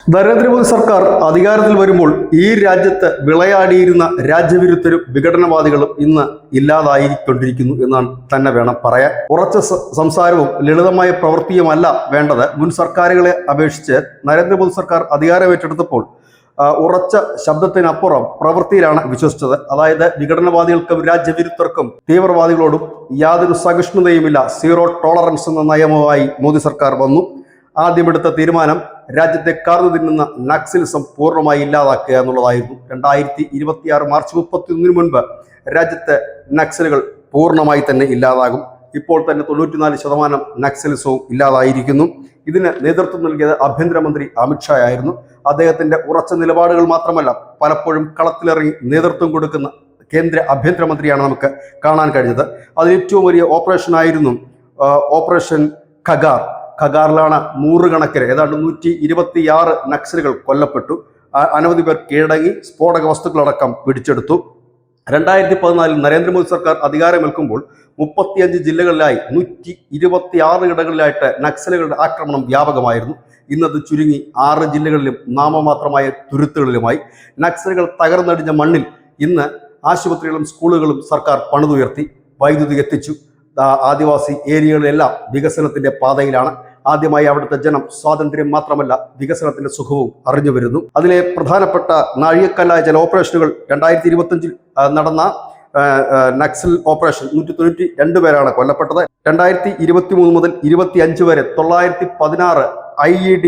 നരേന്ദ്രമോദി സർക്കാർ അധികാരത്തിൽ വരുമ്പോൾ ഈ രാജ്യത്ത് വിളയാടിയിരുന്ന രാജ്യവിരുദ്ധരും വിഘടനവാദികളും ഇന്ന് ഇല്ലാതായിക്കൊണ്ടിരിക്കുന്നു എന്നാണ് തന്നെ വേണം പറയാൻ. ഉറച്ച സംസാരവും ലളിതമായ പ്രവൃത്തിയുമല്ല വേണ്ടത്. മുൻ സർക്കാരുകളെ അപേക്ഷിച്ച് നരേന്ദ്രമോദി സർക്കാർ അധികാരമേറ്റെടുത്തപ്പോൾ ഉറച്ച ശബ്ദത്തിനപ്പുറം പ്രവൃത്തിയിലാണ് വിശ്വസിച്ചത്. അതായത് വിഘടനവാദികൾക്കും രാജ്യവിരുദ്ധർക്കും തീവ്രവാദികളോടും യാതൊരു സഹിഷ്ണുതയുമില്ല, സീറോ ടോളറൻസ് എന്ന നയവുമായി മോദി സർക്കാർ വന്നു. ആദ്യമെടുത്ത തീരുമാനം രാജ്യത്തെ കാർന്നു തിന്നുന്ന നക്സലിസം പൂർണ്ണമായി ഇല്ലാതാക്കുക എന്നുള്ളതായിരുന്നു. 2026 മാർച്ച് 31 മുൻപ് രാജ്യത്തെ നക്സലുകൾ പൂർണ്ണമായി തന്നെ ഇല്ലാതാകും. ഇപ്പോൾ തന്നെ 94% നക്സലിസവും ഇല്ലാതായിരിക്കുന്നു. ഇതിന് നേതൃത്വം നൽകിയത് ആഭ്യന്തരമന്ത്രി അമിത്ഷാ ആയിരുന്നു. അദ്ദേഹത്തിന്റെ ഉറച്ച നിലപാടുകൾ മാത്രമല്ല, പലപ്പോഴും കളത്തിലിറങ്ങി നേതൃത്വം കൊടുക്കുന്ന കേന്ദ്ര ആഭ്യന്തരമന്ത്രിയാണ് നമുക്ക് കാണാൻ കഴിഞ്ഞത്. അതിൽ ഏറ്റവും വലിയ ഓപ്പറേഷനായിരുന്നു ഓപ്പറേഷൻ ഖഗാർ. ഖഗാറിലാണ് നൂറുകണക്കിന് ഏതാണ്ട് 126 നക്സലുകൾ കൊല്ലപ്പെട്ടു. അനവധി പേർ കീഴടങ്ങി, സ്ഫോടക വസ്തുക്കളടക്കം പിടിച്ചെടുത്തു. 2014 നരേന്ദ്രമോദി സർക്കാർ അധികാരമേൽക്കുമ്പോൾ 35 ജില്ലകളിലായി 126 ഇടങ്ങളിലായിട്ട് നക്സലുകളുടെ ആക്രമണം വ്യാപകമായിരുന്നു. ഇന്നത് ചുരുങ്ങി 6 ജില്ലകളിലും നാമമാത്രമായ തുരുത്തുകളിലുമായി. നക്സലുകൾ തകർന്നടിഞ്ഞ മണ്ണിൽ ഇന്ന് ആശുപത്രികളും സ്കൂളുകളും സർക്കാർ പണിതുയർത്തി, വൈദ്യുതി എത്തിച്ചു. ആദിവാസി ഏരിയകളിലെല്ലാം വികസനത്തിന്റെ പാതയിലാണ്. ആദ്യമായി അവിടുത്തെ ജനം സ്വാതന്ത്ര്യം മാത്രമല്ല വികസനത്തിന്റെ സുഖവും അറിഞ്ഞു വരുന്നു. അതിലെ പ്രധാനപ്പെട്ട നാഴികക്കല്ലായ ചില ഓപ്പറേഷനുകൾ 2025 നടന്ന നക്സൽ ഓപ്പറേഷൻ 192 പേരാണ് കൊല്ലപ്പെട്ടത്. 2023 മുതൽ 25 വരെ 916 IED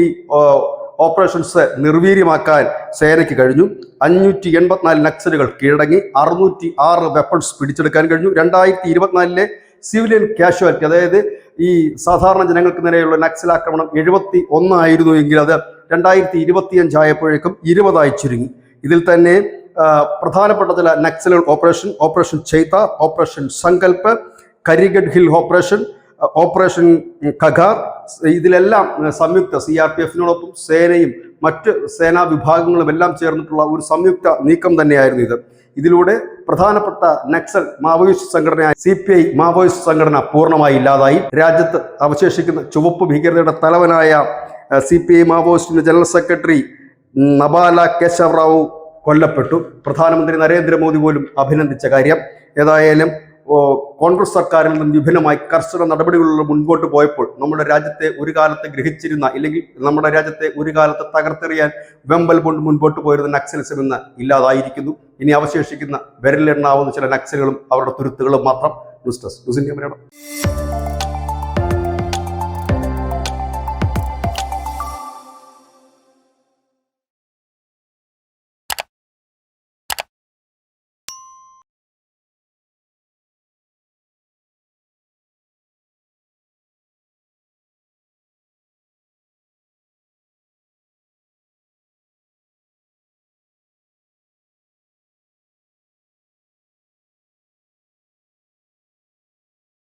ഓപ്പറേഷൻസ് നിർവീര്യമാക്കാൻ സേനയ്ക്ക് കഴിഞ്ഞു. 584 നക്സലുകൾ കീഴടങ്ങി, 606 വെപ്പൺസ് പിടിച്ചെടുക്കാൻ കഴിഞ്ഞു. 2024 സിവിലിയൻ കാഷ്വാലിറ്റി, അതായത് ഈ സാധാരണ ജനങ്ങൾക്ക് നേരെയുള്ള നക്സൽ ആക്രമണം 71 ആയിരുന്നു എങ്കിൽ അത് 2025 ആയപ്പോഴേക്കും 20 ചുരുങ്ങി. ഇതിൽ തന്നെ പ്രധാനപ്പെട്ട ചില നക്സൽ ഓപ്പറേഷൻ ചെയ്ത, ഓപ്പറേഷൻ സങ്കൽപ്പ്, കരിഗഡ് ഹിൽ ഓപ്പറേഷൻ ഖഗാർ, ഇതിലെല്ലാം സംയുക്ത CRPF-നോടൊപ്പം സേനയും മറ്റ് സേനാ വിഭാഗങ്ങളും എല്ലാം ചേർന്നിട്ടുള്ള ഒരു സംയുക്ത നീക്കം തന്നെയായിരുന്നു ഇത്. ഇതിലൂടെ പ്രധാനപ്പെട്ട നക്സൽ മാവോയിസ്റ്റ് സംഘടനയായ CPI മാവോയിസ്റ്റ് സംഘടന പൂർണ്ണമായി ഇല്ലാതായി. രാജ്യത്ത് അവശേഷിക്കുന്ന ചുവപ്പ് ഭീകരതയുടെ തലവനായ CPI മാവോയിസ്റ്റിന്റെ ജനറൽ സെക്രട്ടറി നബാല കേശവ റാവു കൊല്ലപ്പെട്ടു. പ്രധാനമന്ത്രി നരേന്ദ്രമോദി പോലും അഭിനന്ദിച്ച കാര്യം. ഏതായാലും കോൺഗ്രസ് സർക്കാരിൽ നിന്നും വിഭിന്നമായി കർശന നടപടികളിലൂടെ മുൻപോട്ട് പോയപ്പോൾ നമ്മുടെ രാജ്യത്തെ ഒരു കാലത്ത് ഗ്രഹിച്ചിരുന്ന, ഇല്ലെങ്കിൽ നമ്മുടെ രാജ്യത്തെ ഒരു കാലത്ത് തകർത്തെറിയാൻ വെമ്പൽ കൊണ്ട് മുൻപോട്ട് പോയിരുന്ന നക്സലിസം ഇന്ന് ഇല്ലാതായിരിക്കുന്നു. ഇനി അവശേഷിക്കുന്ന വിരലിലെണ്ണാവുന്ന ചില നക്സലുകളും അവരുടെ തുരുത്തുകളും മാത്രം. News desk, news India Malayalam.